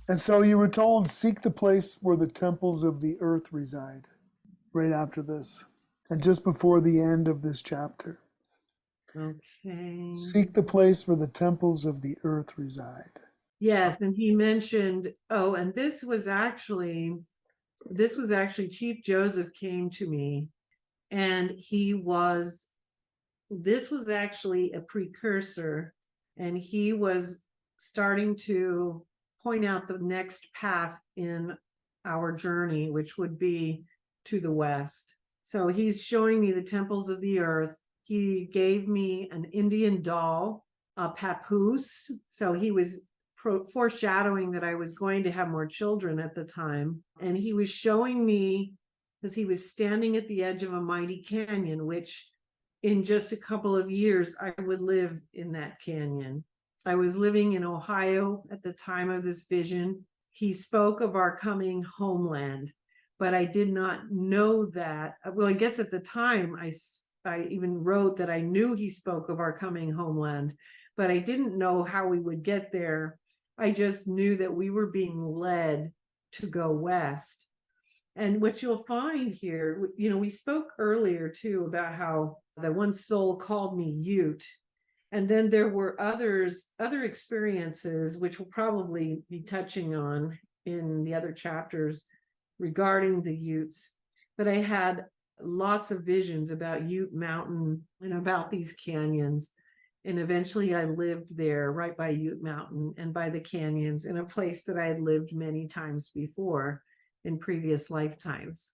And so you were told, seek the place where the temples of the earth reside, right after this, and just before the end of this chapter. Okay. Seek the place where the temples of the earth reside. Yes, and he mentioned, oh, and this was actually Chief Joseph came to me, and this was actually a precursor, and he was starting to point out the next path in our journey, which would be to the west. So he's showing me the temples of the earth. He gave me an Indian doll, a papoose. So he was foreshadowing that I was going to have more children at the time. And he was showing me, because he was standing at the edge of a mighty canyon, which in just a couple of years, I would live in that canyon. I was living in Ohio at the time of this vision. He spoke of our coming homeland, but I did not know that. Well, I guess at the time I even wrote that I knew he spoke of our coming homeland, but I didn't know how we would get there. I just knew that we were being led to go west. And what you'll find here, we spoke earlier too about how the one soul called me Ute. And then there were other experiences, which we'll probably be touching on in the other chapters regarding the Utes. But I had lots of visions about Ute Mountain and about these canyons. And eventually I lived there right by Ute Mountain and by the canyons, in a place that I had lived many times before in previous lifetimes.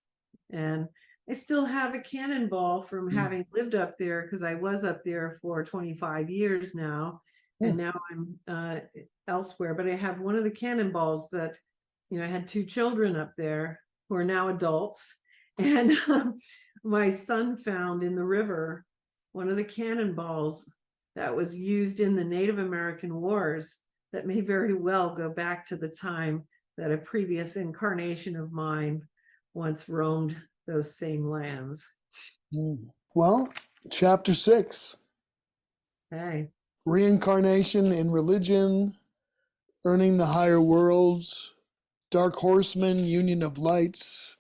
And I still have a cannonball from having lived up there, because I was up there for 25 years now, and now I'm elsewhere. But I have one of the cannonballs that, I had two children up there who are now adults, and my son found in the river one of the cannonballs that was used in the Native American wars, that may very well go back to the time that a previous incarnation of mine once roamed those same lands. Well, chapter 6. Hey. Reincarnation in religion, earning the higher worlds, dark horsemen, union of lights,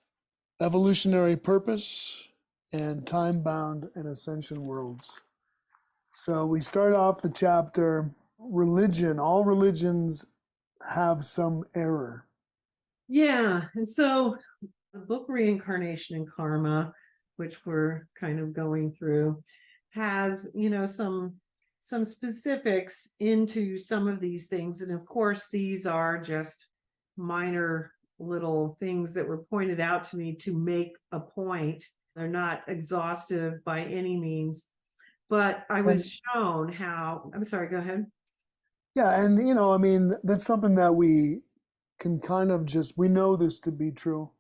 evolutionary purpose, and time-bound and ascension worlds. So we start off the chapter, religion. All religions have some error. Yeah, and so the book Reincarnation and Karma, which we're kind of going through, has, some specifics into some of these things. And of course, these are just minor little things that were pointed out to me to make a point. They're not exhaustive by any means, but I was shown how, I'm sorry, go ahead. Yeah, and that's something that we can kind of we know this to be true.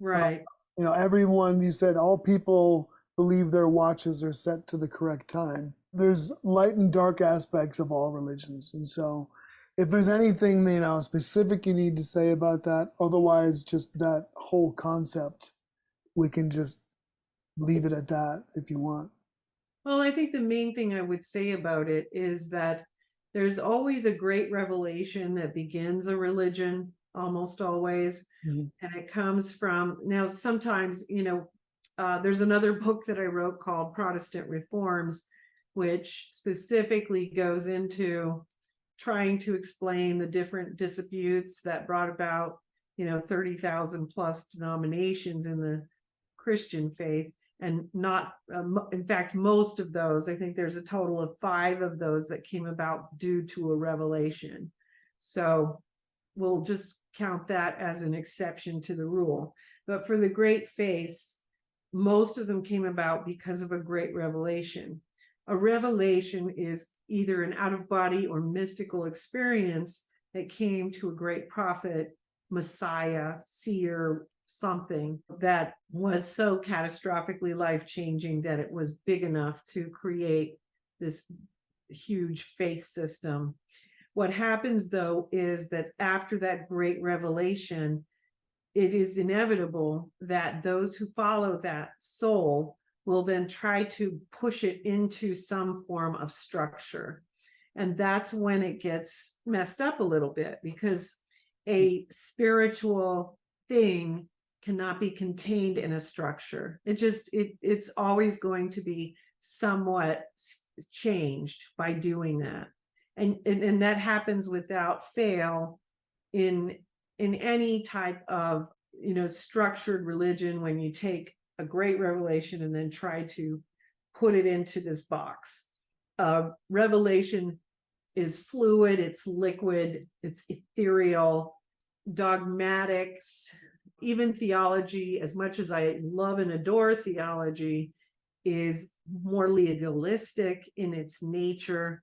Right. Everyone, you said all people believe their watches are set to the correct time. There's light and dark aspects of all religions. And so if there's anything, specific you need to say about that, otherwise just that whole concept, we can just leave it at that if you want. Well, I think the main thing I would say about it is that there's always a great revelation that begins a religion, almost always. Mm-hmm. And it comes from, now sometimes, there's another book that I wrote called Protestant Reforms, which specifically goes into trying to explain the different disputes that brought about, 30,000 plus denominations in the Christian faith. And not, in fact, most of those, I think there's a total of 5 of those that came about due to a revelation. So we'll just count that as an exception to the rule. But for the great faiths, most of them came about because of a great revelation. A revelation is either an out-of-body or mystical experience that came to a great prophet, Messiah, seer, something that was so catastrophically life-changing that it was big enough to create this huge faith system. What happens, though, is that after that great revelation, it is inevitable that those who follow that soul will then try to push it into some form of structure. And that's when it gets messed up a little bit, because a spiritual thing cannot be contained in a structure. It's always going to be somewhat changed by doing that. And that happens without fail in any type of, structured religion, when you take a great revelation and then try to put it into this box. Revelation is fluid, it's liquid, it's ethereal. Dogmatics, even theology, as much as I love and adore theology, is more legalistic in its nature,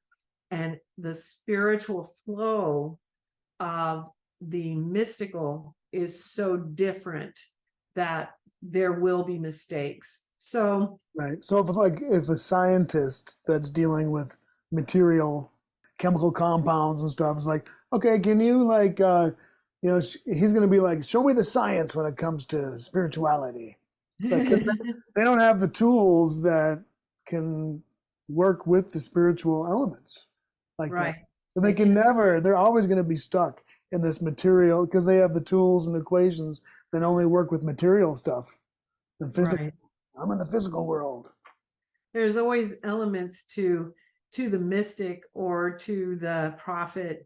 and the spiritual flow of the mystical is so different that there will be mistakes. So Right. So if a scientist that's dealing with material, chemical compounds and stuff is like, okay, can you he's going to be like, show me the science when it comes to spirituality. It's like, 'cause they don't have the tools that can work with the spiritual elements like that. right. So they're always going to be stuck in this material because they have the tools and equations that only work with material stuff and physical. Right. I'm in the physical world. There's always elements to the mystic or to the prophet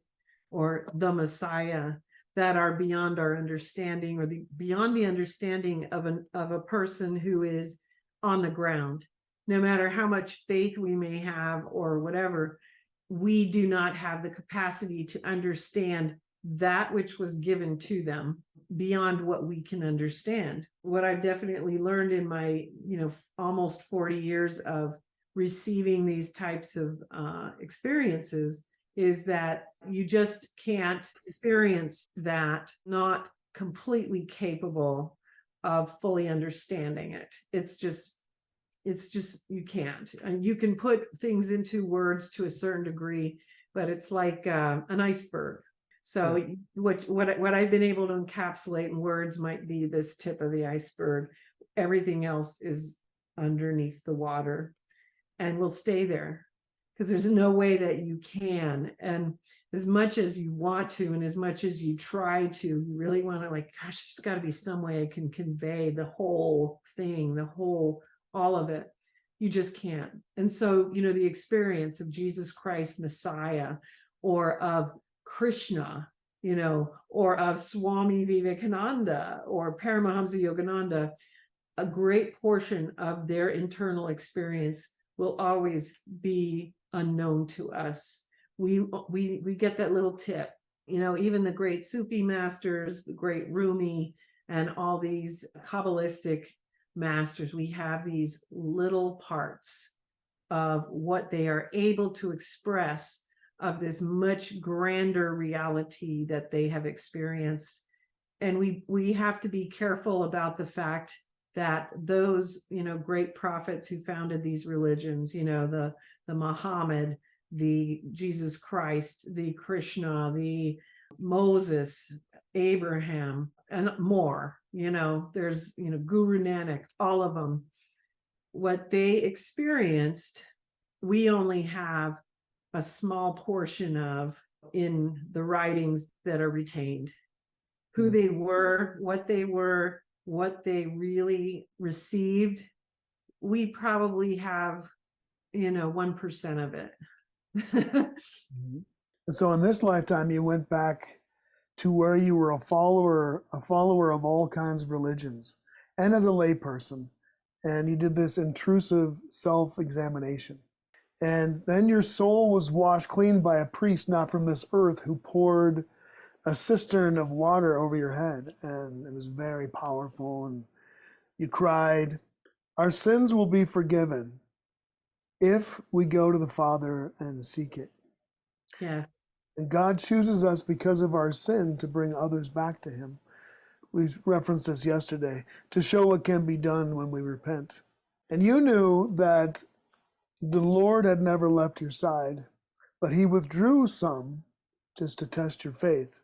or the Messiah that are beyond our understanding, or beyond the understanding of a person who is on the ground. No matter how much faith we may have or whatever, we do not have the capacity to understand that which was given to them beyond what we can understand. What I've definitely learned in my, almost 40 years of receiving these types of experiences is that you just can't experience that, not completely capable of fully understanding it. It's just you can't. And you can put things into words to a certain degree, but it's like an iceberg. So what I've been able to encapsulate in words might be this tip of the iceberg. Everything else is underneath the water and will stay there, because there's no way that you can. And as much as you want to, and as much as you try to, you really want to, like, gosh, there's got to be some way I can convey the whole thing, all of it. You just can't. And so, the experience of Jesus Christ, Messiah, or of Krishna, or of Swami Vivekananda or Paramahamsa Yogananda, a great portion of their internal experience will always be unknown to us. We get that little tip, even the great Sufi masters, the great Rumi, and all these Kabbalistic masters, we have these little parts of what they are able to express of this much grander reality that they have experienced. And we have to be careful about the fact that those, great prophets who founded these religions, the Muhammad, the Jesus Christ, the Krishna, the Moses, Abraham, and more, there's, Guru Nanak, all of them, what they experienced, we only have a small portion of in the writings that are retained. Who they were, what they really received, we probably have, 1% of it. And so in this lifetime, you went back to where you were a follower of all kinds of religions, and as a layperson, and you did this intrusive self-examination. And then your soul was washed clean by a priest not from this earth, who poured a cistern of water over your head, and it was very powerful. And you cried, "Our sins will be forgiven if we go to the Father and seek it." Yes. And God chooses us because of our sin to bring others back to Him. We referenced this yesterday, to show what can be done when we repent. And you knew that the Lord had never left your side, but He withdrew some just to test your faith.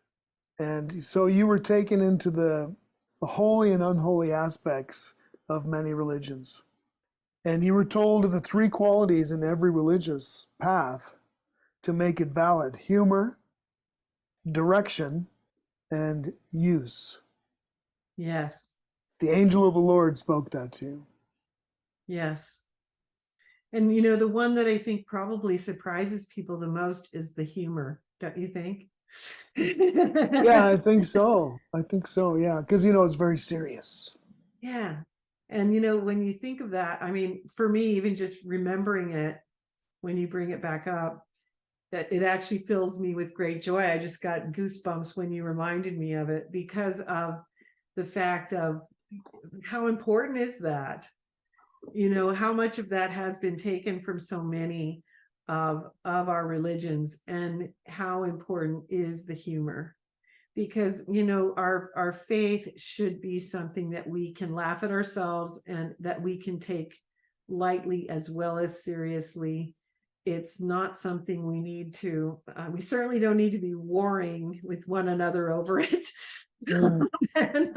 And so you were taken into the holy and unholy aspects of many religions. And you were told of the three qualities in every religious path to make it valid: humor, direction, and use. Yes. The angel of the Lord spoke that to you. Yes. And the one that I think probably surprises people the most is the humor, don't you think? Yeah, I think so. I think so. Yeah, because it's very serious. Yeah. And when you think of that, I mean, for me, even just remembering it when you bring it back up, that it actually fills me with great joy. I just got goosebumps when you reminded me of it, because of the fact of how important is that? How much of that has been taken from so many of our religions, and how important is the humor? Because our faith should be something that we can laugh at ourselves, and that we can take lightly as well as seriously. It's not something we need to, we certainly don't need to be warring with one another over it. Mm. And,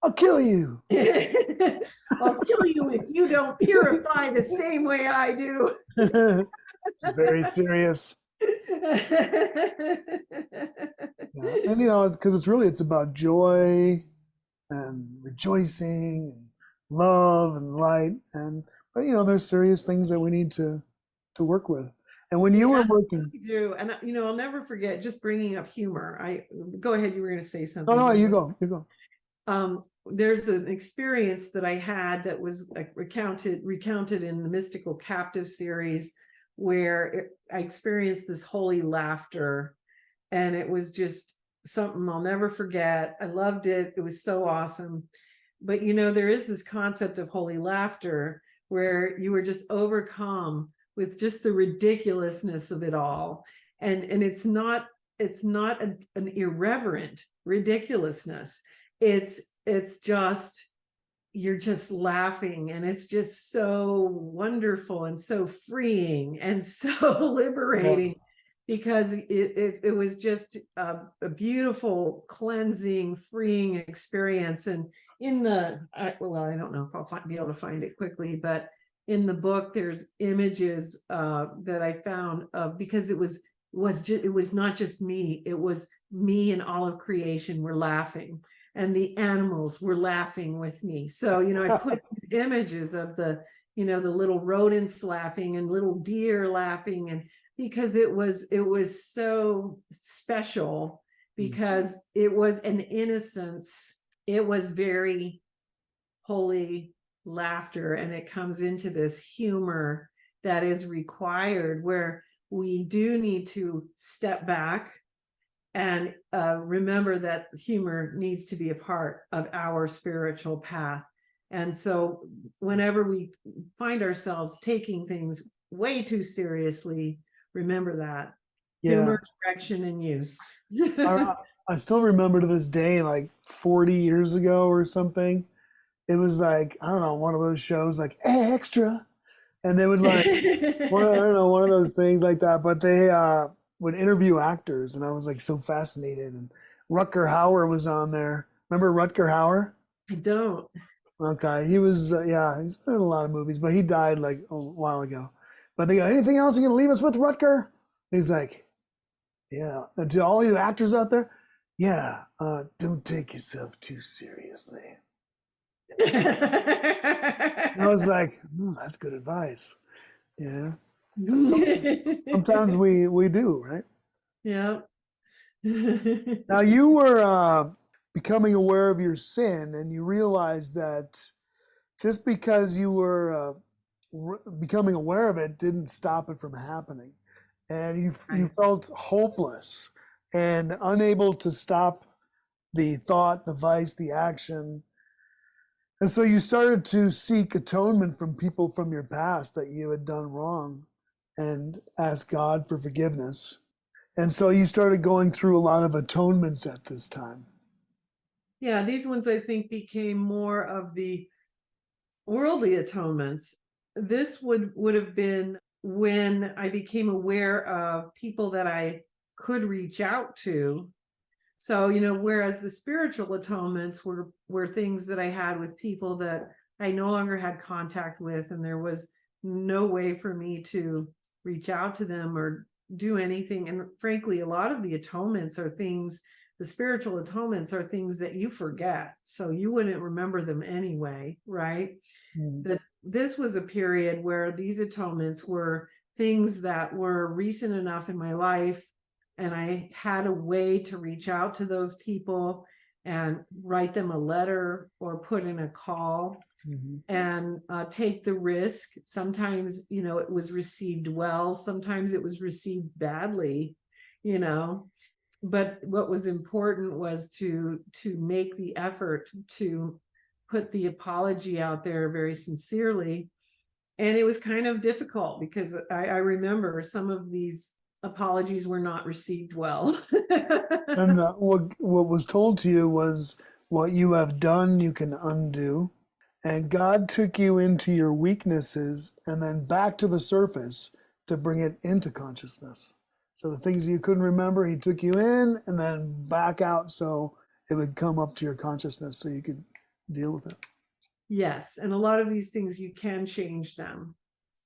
I'll kill you. I'll kill you if you don't purify the same way I do. It's very serious. Yeah, and because it's about joy and rejoicing and love and light, but there's serious things that we need to work with. And when you We were working, absolutely do. And I'll never forget, just bringing up humor. Go ahead, you were going to say no, something. no, you go. There's an experience that I had that was recounted in the Mystical Captive series, where I experienced this holy laughter, and it was just something I'll never forget. I loved it. It was so awesome. But there is this concept of holy laughter where you were just overcome with just the ridiculousness of it all. And it's not an irreverent ridiculousness. It's just, you're just laughing, and it's just so wonderful and so freeing and so liberating, because it was just a beautiful, cleansing, freeing experience. And I don't know if I'll be able to find it quickly, but in the book there's images that I found, because it was not just me, it was me and all of creation were laughing, and the animals were laughing with me. So I put these images of the little rodents laughing and little deer laughing, and because it was so special, because it was an innocence. It was very holy laughter, and it comes into this humor that is required, where we do need to step back and remember that humor needs to be a part of our spiritual path. And so whenever we find ourselves taking things way too seriously, remember that. Yeah. Humor, direction, and use. I still remember to this day, like 40 years ago or something. It was like, I don't know, one of those shows like extra, and they would like I don't know, one of those things like that. But they would interview actors, and I was like so fascinated. And Rutger Hauer was on there. Remember Rutger Hauer? I don't. Okay, he was he's been in a lot of movies, but he died like a while ago. But they go, anything else you gonna leave us with, Rutger? He's like, yeah. And to all you actors out there, yeah, don't take yourself too seriously. And I was like, that's good advice. Yeah. Sometimes we do, right? Yeah. Now you were becoming aware of your sin, and you realized that just because you were becoming aware of it didn't stop it from happening, and you Right. felt hopeless and unable to stop the thought, the vice, the action. And so you started to seek atonement from people from your past that you had done wrong, and ask God for forgiveness. And so you started going through a lot of atonements at this time. Yeah, these ones I think became more of the worldly atonements. This would have been when I became aware of people that I could reach out to. So, whereas the spiritual atonements were things that I had with people that I no longer had contact with, and there was no way for me to reach out to them or do anything. And frankly, a lot of the atonements are things the spiritual atonements are things that you forget, so you wouldn't remember them anyway, right? Mm. That this was a period where these atonements were things that were recent enough in my life, and I had a way to reach out to those people and write them a letter or put in a call and take the risk. Sometimes, it was received well, sometimes it was received badly, you know. But what was important was to make the effort to put the apology out there very sincerely. And it was kind of difficult because I remember some of these apologies were not received well. And what was told to you was, what you have done, you can undo. And God took you into your weaknesses and then back to the surface to bring it into consciousness. So the things you couldn't remember, He took you in and then back out so it would come up to your consciousness so you could deal with it. Yes, and a lot of these things you can change them.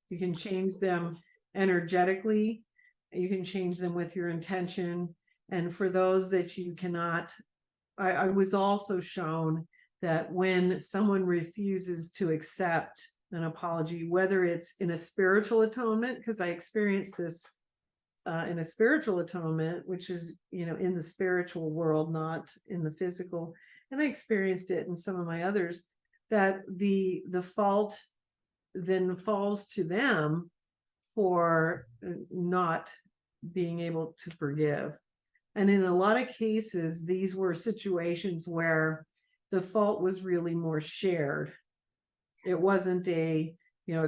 You can change them energetically. You can change them with your intention. And for those that you cannot, I was also shown that when someone refuses to accept an apology, whether it's in a spiritual atonement, because I experienced this in a spiritual atonement, which is, in the spiritual world, not in the physical. And I experienced it in some of my others, that the fault then falls to them for not being able to forgive. And in a lot of cases, these were situations where the fault was really more shared. It wasn't a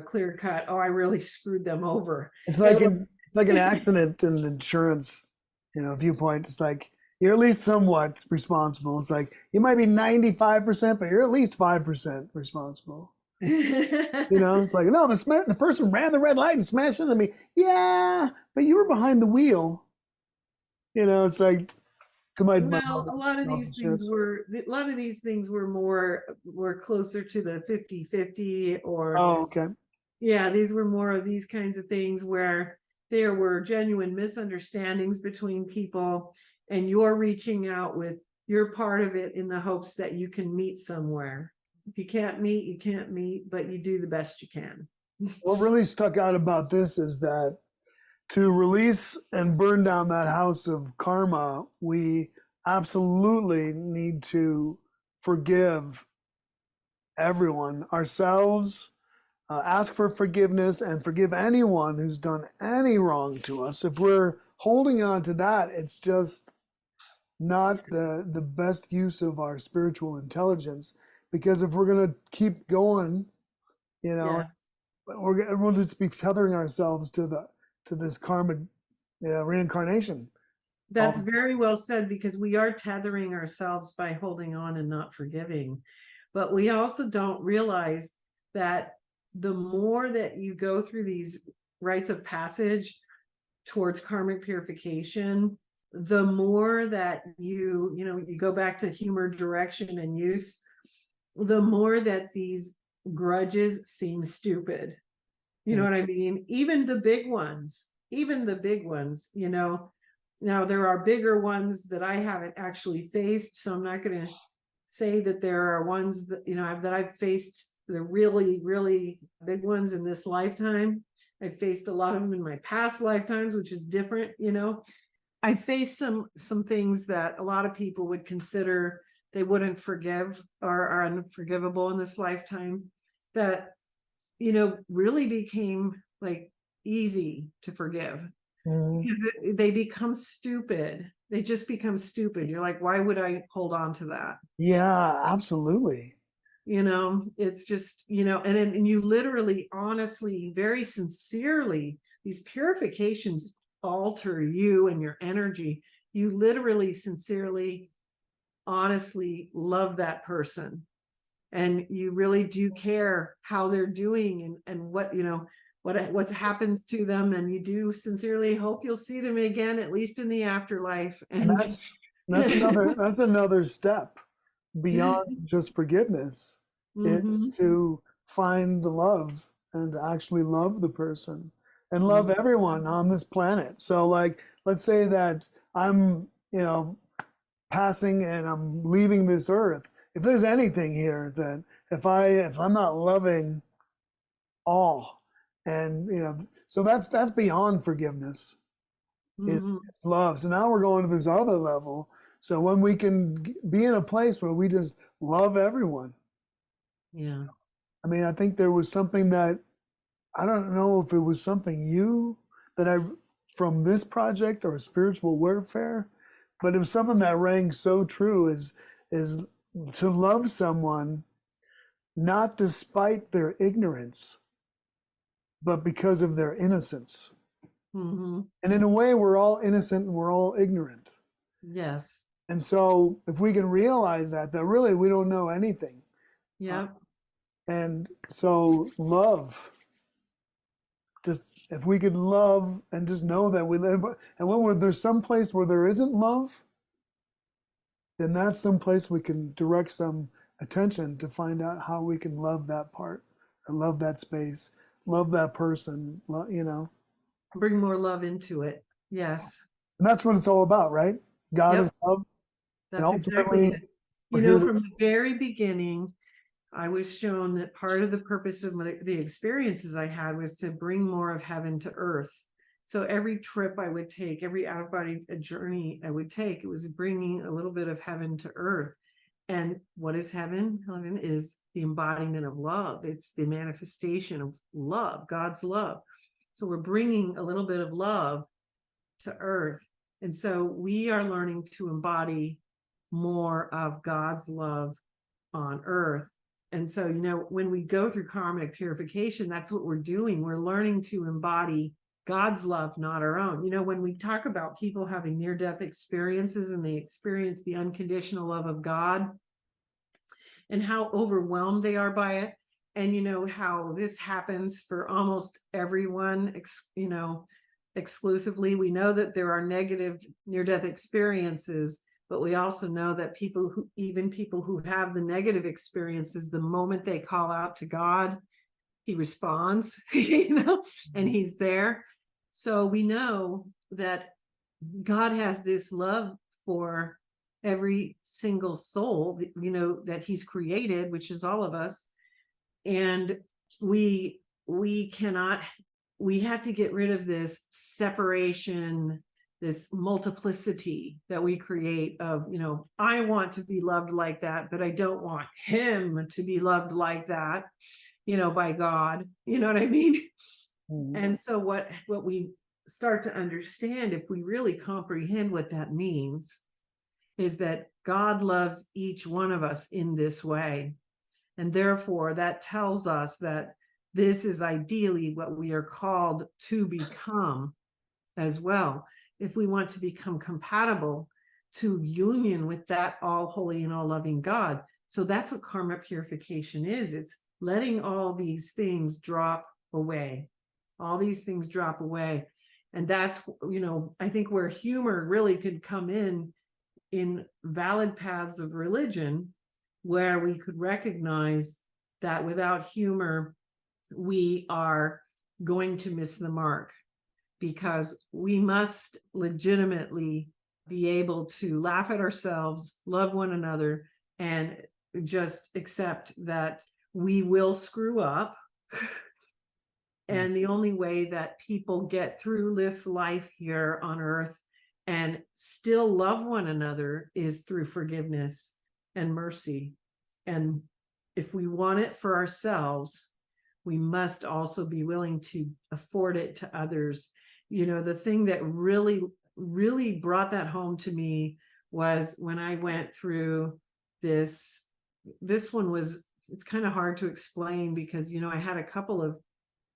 clear cut, oh, I really screwed them over. It's It like was, an accident in insurance, viewpoint. It's like you're at least somewhat responsible. It's like you might be 95%, but you're at least 5% responsible. It's like, no, the person ran the red light and smashed into me. Yeah, but you were behind the wheel. It's like to my well, mother, a lot of sells these things insurance. were were closer to the 50-50, or Oh, okay. yeah, these were more of these kinds of things where there were genuine misunderstandings between people, and you're reaching out with your part of it in the hopes that you can meet somewhere. If you can't meet, you can't meet, but you do the best you can. What really stuck out about this is that to release and burn down that house of karma, we absolutely need to forgive everyone, ourselves, ask for forgiveness, and forgive anyone who's done any wrong to us. If we're holding on to that, it's just not the best use of our spiritual intelligence. Because if we're going to keep going, you know, Yes. we'll just be tethering ourselves to this karmic reincarnation. That's very well said, because we are tethering ourselves by holding on and not forgiving. But we also don't realize that the more that you go through these rites of passage towards karmic purification, the more that you go back to humor, direction, and use, the more that these grudges seem stupid. You know what I mean? Even the big ones, now there are bigger ones that I haven't actually faced, so I'm not going to say that there are ones that, that I've faced, the really, really big ones in this lifetime. I've faced a lot of them in my past lifetimes, which is different. I faced some things that a lot of people would consider they wouldn't forgive or are unforgivable in this lifetime, that really became like easy to forgive, because they become stupid. They just become stupid. You're like, why would I hold on to that? Yeah, absolutely. It's just, and you literally, honestly, very sincerely, these purifications alter you and your energy. You literally, sincerely, honestly love that person, and you really do care how they're doing, and what happens to them, and you do sincerely hope you'll see them again, at least in the afterlife. And And that's another step beyond just forgiveness. It's Mhm. to find the love and to actually love the person and love Mhm. everyone on this planet. So like let's say that I'm, passing and I'm leaving this earth, if there's anything here that if I'm not loving all, and so that's beyond forgiveness. Hmm. It's love. So now we're going to this other level. So when we can be in a place where we just love everyone. Yeah. I mean, I think there was something that I don't know if it was something that I from this project or spiritual warfare, but it was something that rang so true is to love someone not despite their ignorance, but because of their innocence. Hmm. And in a way, we're all innocent and we're all ignorant. Yes. And so if we can realize that really we don't know anything. Uh, Yep. and so love, just if we could love and just know that we live, and when there's some place where there isn't love, then that's some place we can direct some attention to find out how we can love that part or love that space, love that person, Bring more love into it. Yes. And that's what it's all about, right? God is Yep. love, and That's exactly ultimately it. we're here to. From the very beginning, I was shown that part of the purpose of the experiences I had was to bring more of heaven to earth. So every trip I would take, every out of body journey I would take, it was bringing a little bit of heaven to earth. And what is heaven? Heaven is the embodiment of love. It's the manifestation of love, God's love. So we're bringing a little bit of love to earth. And so we are learning to embody more of God's love on earth. And so, when we go through karmic purification, that's what we're doing. We're learning to embody God's love, not our own. When we talk about people having near-death experiences and they experience the unconditional love of God and how overwhelmed they are by it, and how this happens for almost everyone, exclusively. We know that there are negative near-death experiences, but we also know that even people who have the negative experiences, the moment they call out to God, he responds, and he's there. So we know that God has this love for every single soul, that he's created, which is all of us. And we cannot, we have to get rid of this separation, this multiplicity that we create of, I want to be loved like that, but I don't want him to be loved like that, by God. You know what I mean? Mhm. And so what we start to understand, if we really comprehend what that means, is that God loves each one of us in this way. And therefore, that tells us that this is ideally what we are called to become as well. If we want to become compatible to union with that all holy and all loving God. So that's what karma purification is. It's letting all these things drop away. All these things drop away. And that's, I think where humor really could come in valid paths of religion, where we could recognize that without humor, we are going to miss the mark, because we must legitimately be able to laugh at ourselves, love one another, and just accept that we will screw up. And the only way that people get through this life here on earth and still love one another is through forgiveness and mercy. And if we want it for ourselves, we must also be willing to afford it to others. The thing that really, really brought that home to me was when I went through this one was, it's kind of hard to explain because, I had a couple of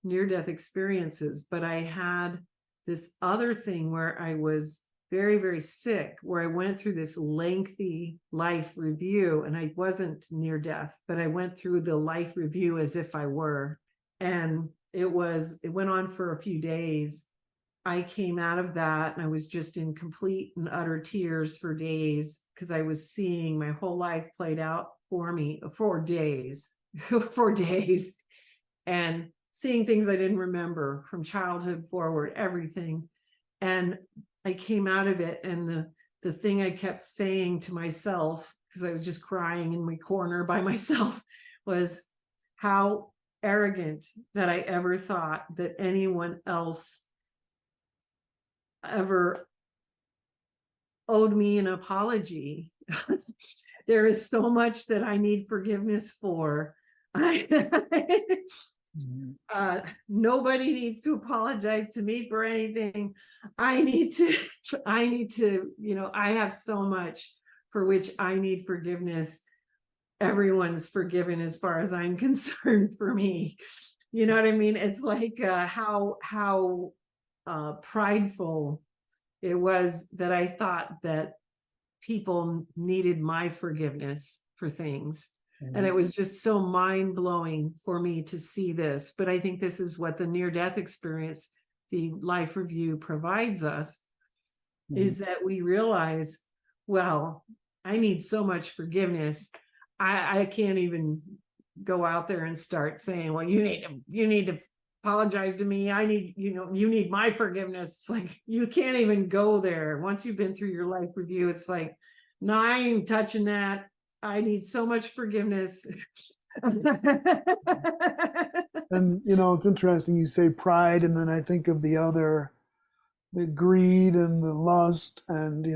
near-death experiences, but I had this other thing where I was very, very sick, where I went through this lengthy life review, and I wasn't near death, but I went through the life review as if I were. And it went on for a few days. I came out of that and I was just in complete and utter tears for days, because I was seeing my whole life played out for me for days, for days, and seeing things I didn't remember from childhood forward, everything. And I came out of it, and the thing I kept saying to myself, because I was just crying in my corner by myself, was how arrogant that I ever thought that anyone else ever owed me an apology. There is so much that I need forgiveness for. Mhm. Nobody needs to apologize to me for anything. I need to, I have so much for which I need forgiveness. Everyone's forgiven as far as I'm concerned for me. You know what I mean? It's like how prideful it was that I thought that people needed my forgiveness for things. And it was just so mind blowing for me to see this. But I think this is what the near death experience, the life review provides us, is that we realize, well, I need so much forgiveness. I can't even go out there and start saying, well, you need to apologize to me. I need, you need my forgiveness. It's like, you can't even go there. Once you've been through your life review, it's like, no, I ain't touching that. I need so much forgiveness. And it's interesting you say pride, and then I think of the greed and the lust, and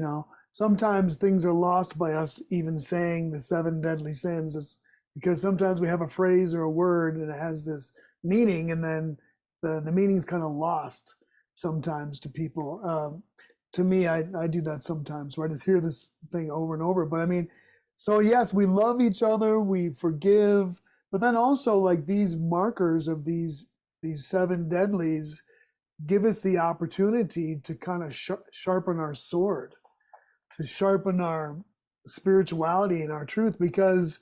sometimes things are lost by us even saying the seven deadly sins. It's because sometimes we have a phrase or a word and it has this meaning, and then the meaning's kind of lost sometimes to people. To me, I do that sometimes, where I just hear this thing over and over. But I mean, so yes, we love each other, we forgive, but then also like these markers of these seven deadlies give us the opportunity to kind of sharpen our sword, to sharpen our spirituality and our truth. Because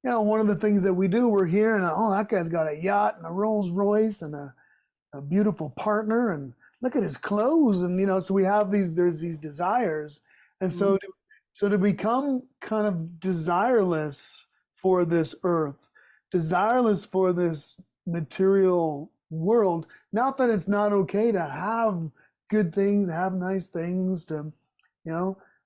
one of the things that we do, we're here and oh, that guy's got a yacht and a Rolls Royce and a beautiful partner, and look at his clothes, and so we have there's these desires, and so to become kind of desireless for this earth, desireless for this material world. Not that it's not okay to have good things, have nice things, to,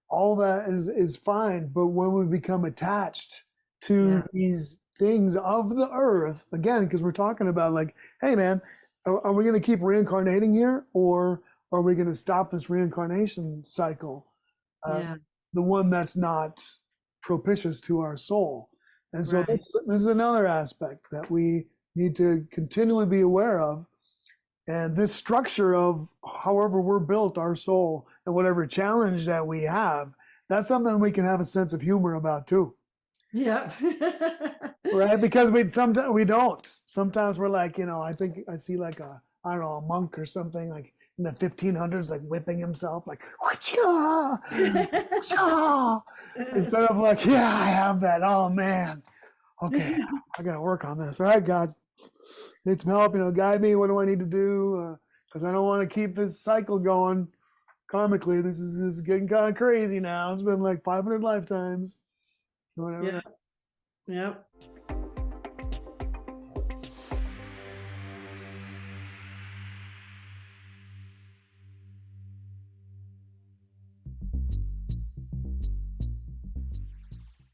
all that is fine. But when we become attached to these things of the earth, again, because we're talking about like, hey man, are we going to keep reincarnating here, or are we going to stop this reincarnation cycle? The one that's not propitious to our soul. And so this is another aspect that we need to continually be aware of. And this structure of however we're built, our soul, and whatever challenge that we have, that's something we can have a sense of humor about too. Yeah. Right? Because sometimes we don't. Sometimes we're like, I think I see like I don't know, a monk or something like in the 1500s, like whipping himself, like, instead of like, yeah, I have that. Oh man. Okay, I got to work on this. All right, God, need some help. Guide me. What do I need to do? Because I don't want to keep this cycle going karmically. This is getting kind of crazy now. It's been like 500 lifetimes. Whatever. Yeah. Yep.